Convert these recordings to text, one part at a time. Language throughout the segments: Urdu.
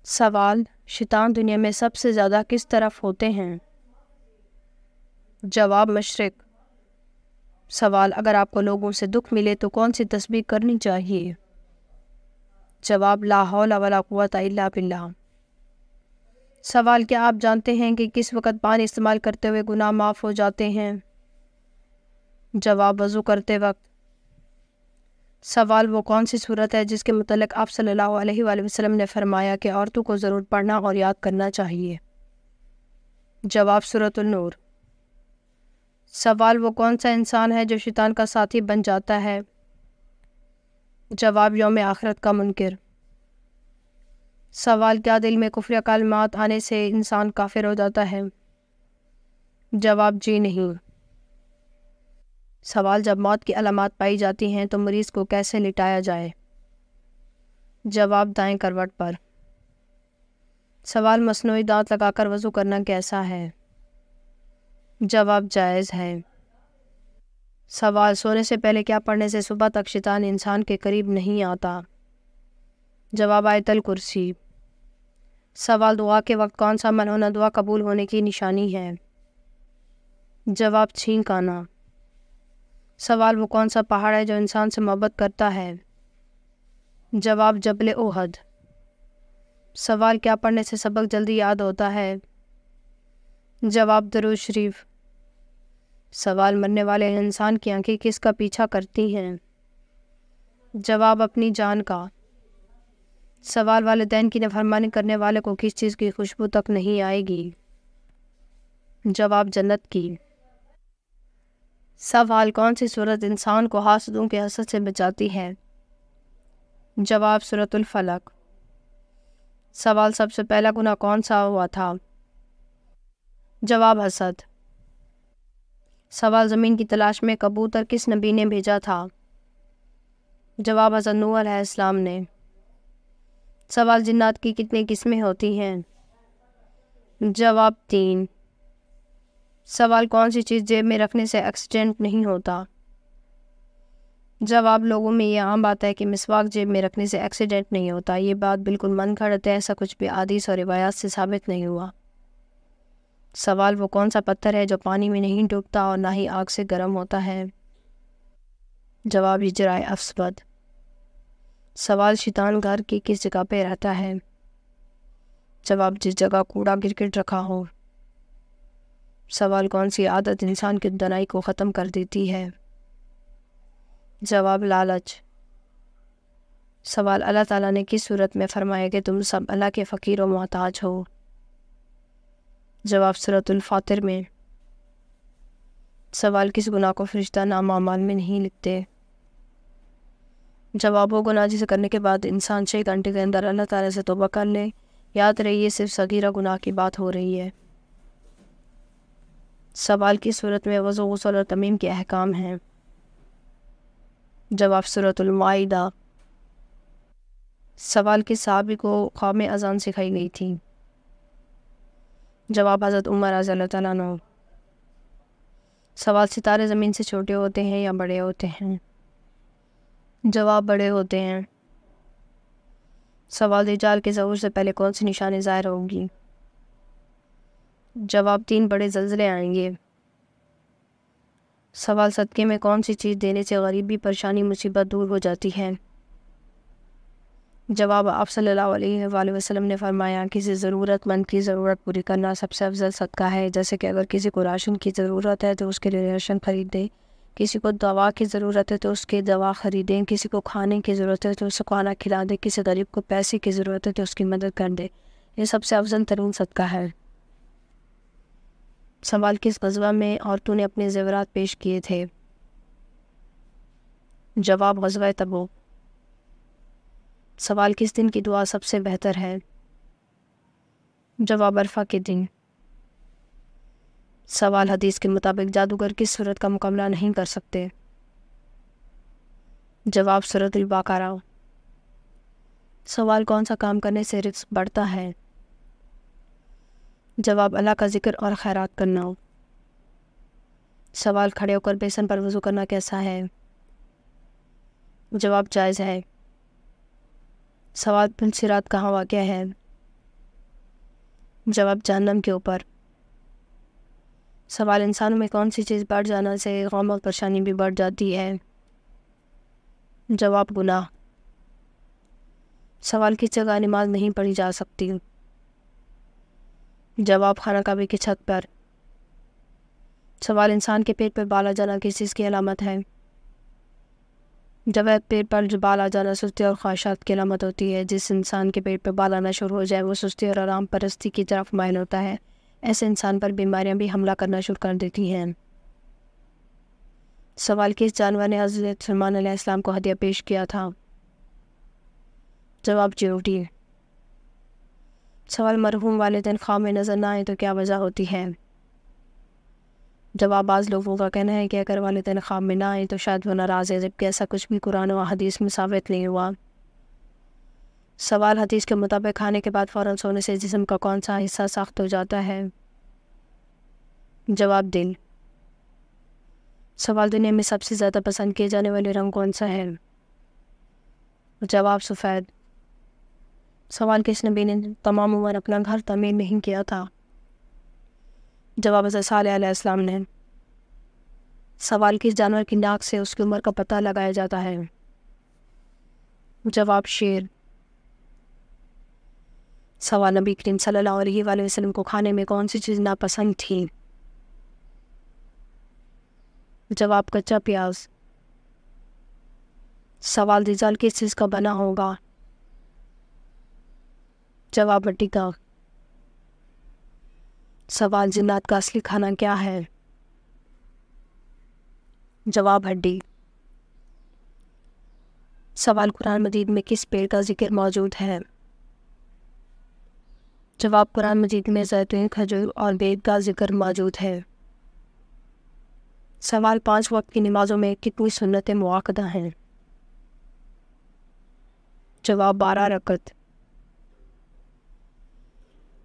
سوال: شیطان دنیا میں سب سے زیادہ کس طرف ہوتے ہیں؟ جواب: مشرق۔ سوال: اگر آپ کو لوگوں سے دکھ ملے تو کون سی تسبیح کرنی چاہیے؟ جواب: لا حول ولا قوۃ الا باللہ۔ سوال: کیا آپ جانتے ہیں کہ کس وقت پانی استعمال کرتے ہوئے گناہ معاف ہو جاتے ہیں؟ جواب: وضو کرتے وقت۔ سوال: وہ کون سی صورت ہے جس کے متعلق آپ صلی اللہ علیہ وآلہ وسلم نے فرمایا کہ عورتوں کو ضرور پڑھنا اور یاد کرنا چاہیے؟ جواب: سورۃ النور۔ سوال: وہ کون سا انسان ہے جو شیطان کا ساتھی بن جاتا ہے؟ جواب: یوم آخرت کا منکر۔ سوال: کیا دل میں کفر یا کلمات آنے سے انسان کافر ہو جاتا ہے؟ جواب: جی نہیں۔ سوال: جب موت کی علامات پائی جاتی ہیں تو مریض کو کیسے لٹایا جائے؟ جواب: دائیں کروٹ پر۔ سوال: مصنوعی دانت لگا کر وضو کرنا کیسا ہے؟ جواب: جائز ہے۔ سوال: سونے سے پہلے کیا پڑھنے سے صبح تک شیطان انسان کے قریب نہیں آتا؟ جواب: آیت الکرسی۔ سوال: دعا کے وقت کون سا ملعونہ دعا قبول ہونے کی نشانی ہے؟ جواب: چھینک آنا۔ سوال: وہ کون سا پہاڑ ہے جو انسان سے محبت کرتا ہے؟ جواب: جبل احد۔ سوال: کیا پڑھنے سے سبق جلدی یاد ہوتا ہے؟ جواب: درود شریف۔ سوال: مرنے والے انسان کی آنکھیں کس کا پیچھا کرتی ہیں؟ جواب: اپنی جان کا۔ سوال: والدین کی نافرمانی کرنے والے کو کس چیز کی خوشبو تک نہیں آئے گی؟ جواب: جنت کی۔ سوال: کون سی صورت انسان کو حاسدوں کے حسد سے بچاتی ہے؟ جواب: سورۃ الفلق۔ سوال: سب سے پہلا گناہ کون سا ہوا تھا؟ جواب: حسد۔ سوال: زمین کی تلاش میں کبوتر کس نبی نے بھیجا تھا؟ جواب: حضرت نوح علیہ السلام نے۔ سوال: جنات کی کتنی قسمیں ہوتی ہیں؟ جواب: 3۔ سوال: کون سی چیز جیب میں رکھنے سے ایکسیڈنٹ نہیں ہوتا؟ جواب: لوگوں میں یہ عام بات ہے کہ مسواک جیب میں رکھنے سے ایکسیڈنٹ نہیں ہوتا۔ یہ بات بالکل من گھڑت ہے، ایسا کچھ بھی احادیث اور روایات سے ثابت نہیں ہوا۔ سوال: وہ کون سا پتھر ہے جو پانی میں نہیں ڈوبتا اور نہ ہی آگ سے گرم ہوتا ہے؟ جواب: حجرہ اسود۔ سوال: شیطان گھر کی کس جگہ پہ رہتا ہے؟ جواب: جس جگہ کوڑا کرکٹ رکھا ہو۔ سوال: کون سی عادت انسان کی دنائی کو ختم کر دیتی ہے؟ جواب: لالچ۔ سوال: اللہ تعالیٰ نے کس صورت میں فرمایا کہ تم سب اللہ کے فقیر و محتاج ہو؟ جواب: سورۃ الفاتر میں۔ سوال: کس گناہ کو فرشتہ نامہ اعمال میں نہیں لکھتے؟ جواب: وہ گناہ جسے کرنے کے بعد انسان 6 گھنٹے کے اندر اللہ تعالیٰ سے توبہ کر لے۔ یاد رہے یہ صرف صغیرہ گناہ کی بات ہو رہی ہے۔ سوال: کس صورت میں وضو، غسل اور تیمم کے احکام ہیں؟ جواب: سورۃ المائدہ۔ سوال: کس صحابی کو خواب میں اذان سکھائی گئی تھی؟ جواب: حضرت عمر رضی اللہ تعالیٰ عنہ۔ سوال: ستارے زمین سے چھوٹے ہوتے ہیں یا بڑے ہوتے ہیں؟ جواب: بڑے ہوتے ہیں۔ سوال: دجال کے ظہور سے پہلے کون سی نشانی ظاہر ہوگی؟ جواب: 3 بڑے زلزلے آئیں گے۔ سوال: صدقے میں کون سی چیز دینے سے غریبی، پریشانی، مصیبت دور ہو جاتی ہے؟ جواب: آپ صلی اللہ علیہ وآلہ وسلم نے فرمایا کسی ضرورت مند کی ضرورت پوری کرنا سب سے افضل صدقہ ہے، جیسے کہ اگر کسی کو راشن کی ضرورت ہے تو اس کے لیے راشن خرید دیں، کسی کو دوا کی ضرورت ہے تو اس کی دوا خریدیں، کسی کو کھانے کی ضرورت ہے تو اس کو کھانا کھلا دیں، کسی غریب کو پیسے کی ضرورت ہے تو اس کی مدد کر دیں، یہ سب سے افضل ترین صدقہ ہے۔ سوال: کس غزوہ میں عورتوں نے اپنے زیورات پیش کیے تھے؟ جواب: غزوہ تبوک۔ سوال: کس دن کی دعا سب سے بہتر ہے؟ جواب: عرفہ کے دن۔ سوال: حدیث کے مطابق جادوگر کس صورت کا مقابلہ نہیں کر سکتے؟ جواب: سورۃ البقرہ۔ سوال: کون سا کام کرنے سے رزق بڑھتا ہے؟ جواب: اللہ کا ذکر اور خیرات کرنا۔ سوال: کھڑے ہو کر بیسن پر وضو کرنا کیسا ہے؟ جواب: جائز ہے۔ سوال: پل صراط کہاں واقع ہے؟ جواب جہنم کے اوپر۔ سوال انسانوں میں کون سی چیز بڑھ جانا سے غم اور پریشانی بھی بڑھ جاتی ہے؟ جواب گناہ۔ سوال کس جگہ نماز نہیں پڑھی جا سکتی؟ جواب خانہ کعبے کی چھت پر۔ سوال انسان کے پیٹ پر بال آ جانا کس چیز کی علامت ہے؟ جواب پیٹ پر بال آ جانا سستی اور خواہشات کی علامت ہوتی ہے۔ جس انسان کے پیٹ پر بال آنا شروع ہو جائے وہ سستی اور آرام پرستی کی طرف مائل ہوتا ہے۔ ایسے انسان پر بیماریاں بھی حملہ کرنا شروع کر دیتی ہیں۔ سوال کس جانور نے حضرت سلیمان علیہ السلام کو ہدیہ پیش کیا تھا؟ جواب چیونٹی۔ سوال مرحوم والدین خواب میں نظر نہ آئے تو کیا وجہ ہوتی ہے؟ جواب بعض لوگوں کا کہنا ہے کہ اگر والدین خواب میں نہ آئے تو شاید وہ ناراض ہے، جبکہ ایسا کچھ بھی قرآن و حدیث میں ثابت نہیں ہوا۔ سوال حدیث کے مطابق کھانے کے بعد فوراً سونے سے جسم کا کون سا حصہ سخت ہو جاتا ہے؟ جواب دل۔ سوال دنیا میں سب سے زیادہ پسند کیے جانے والے رنگ کون سا ہے؟ جواب سفید۔ سوال کس نبی نے تمام عمر اپنا گھر تعمیر نہیں کیا تھا؟ جواب حضرت صالح علیہ السلام نے۔ سوال کس جانور کی ناک سے اس کی عمر کا پتہ لگایا جاتا ہے؟ جواب شیر۔ سوال نبی کریم صلی اللہ علیہ وآلہ وسلم کو کھانے میں کون سی چیز ناپسند تھی؟ جواب کچا پیاز۔ سوال دجال کس چیز کا بنا ہوگا؟ جواب مٹی کا۔ سوال جنات کا اصلی کھانا کیا ہے؟ جواب ہڈی۔ سوال قرآن مجید میں کس پیڑ کا ذکر موجود ہے؟ جواب قرآن مجید میں زیتون، کھجور اور بید کا ذکر موجود ہے۔ سوال 5 وقت کی نمازوں میں کتنی سنتیں مؤکدہ ہیں؟ جواب 12 رکعت۔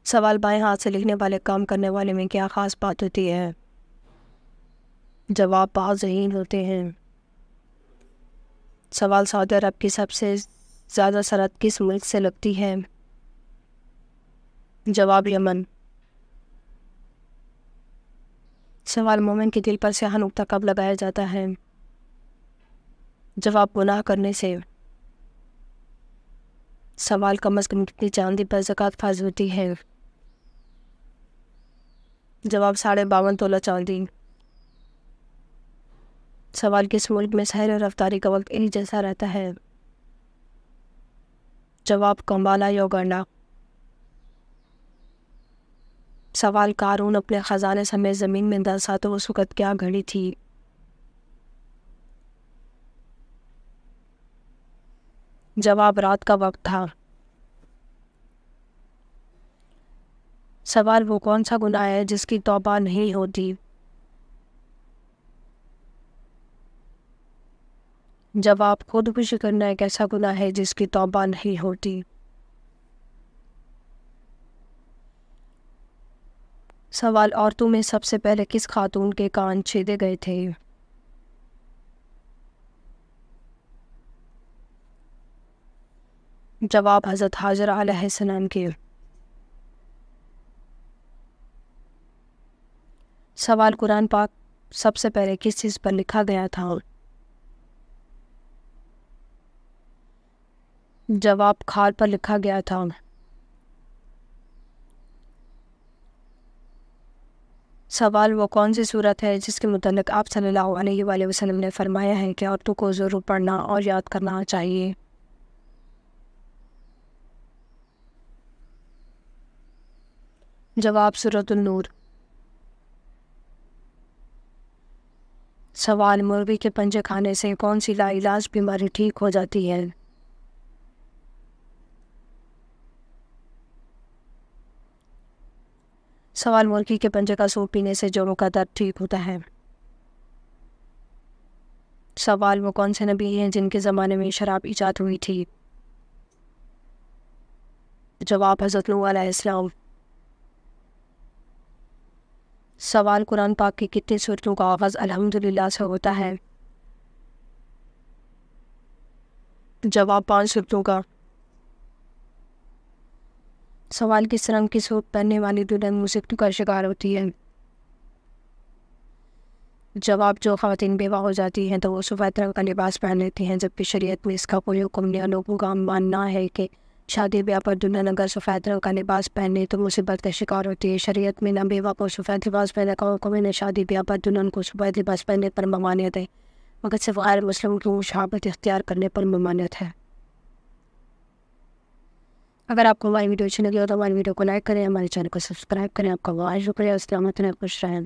سوال بائیں ہاتھ سے لکھنے والے کام کرنے والے میں کیا خاص بات ہوتی ہے؟ جواب بعض ذہین ہوتے ہیں۔ سوال سعودی عرب کی سب سے زیادہ سرحد کس ملک سے لگتی ہے؟ جواب یمن۔ سوال مومن کے دل پر سیاہ نقطہ کب لگایا جاتا ہے؟ جواب گناہ کرنے سے۔ سوال کم از کم کتنی چاندی پر زکوٰۃ فرض ہوتی ہے؟ جواب 52.5 تولہ چاندی۔ سوال کس ملک میں سیر و رفتاری کا وقت ایک جیسا رہتا ہے؟ جواب کمبالا یوگنڈا۔ سوال قارون اپنے خزانے سمیت زمین میں دھنسا تو اس وقت کیا گھڑی تھی؟ جواب رات کا وقت تھا۔ سوال وہ کون سا گناہ ہے جس کی توبہ نہیں ہوتی؟ جواب خودکشی کرنا ایک ایسا گناہ ہے جس کی توبہ نہیں ہوتی۔ سوال عورتوں میں سب سے پہلے کس خاتون کے کان چھیدے گئے تھے؟ جواب حضرت حاجرہ علیہ السلام کے۔ سوال قرآن پاک سب سے پہلے کس چیز پر لکھا گیا تھا؟ جواب کھال پر لکھا گیا تھا۔ سوال وہ کون سی صورت ہے جس کے متعلق آپ صلی اللہ علیہ وآلہ وسلم نے فرمایا ہے کہ عورتوں کو ضرور پڑھنا اور یاد کرنا چاہیے؟ جواب سورۃ النور۔ سوال مرغی کے پنجے کھانے سے کون سی لا علاج بیماری ٹھیک ہو جاتی ہے؟ سوال مرغی کے پنجے کا سوپ پینے سے جوڑوں کا درد ٹھیک ہوتا ہے؟ سوال وہ کون سے نبی ہیں جن کے زمانے میں شراب ایجاد ہوئی تھی؟ جواب حضرت نوح علیہ السلام۔ سوال قرآن پاک کی کتنی سورتوں کا آغاز الحمدللہ سے ہوتا ہے؟ جواب 5 سورتوں کا۔ سوال: کس رنگ کی سوٹ پہننے والی دلہن موسیقی کا شکار ہوتی ہے؟ جواب: جو خواتین بیوہ ہو جاتی ہیں تو وہ سفید رنگ کا لباس پہن لیتی ہیں، جبکہ شریعت میں اس کا کوئی حکم نہیں ہے۔ لوگوں کا ماننا ہے کہ شادی بیاہ پر دلہن اگر سفید رنگ کا لباس پہنے تو مصیبت کا شکار ہوتی ہے۔ شریعت میں نہ بیوہ کو سفید لباس پہننے کا حکم ہے، نہ شادی بیاہ پر دلہن کو سفید لباس پہننے پر ممانعت ہے، مگر صرف غیر مسلم کی مشابہت اختیار کرنے پر ممانعت ہے۔ اگر آپ کو ہماری ویڈیو اچھی لگی ہو تو ہماری ویڈیو کو لائک کریں، ہمارے چینل کو سبسکرائب کریں۔ آپ کا بہت شکریہ۔ السلام علیکم، خوش رہیں۔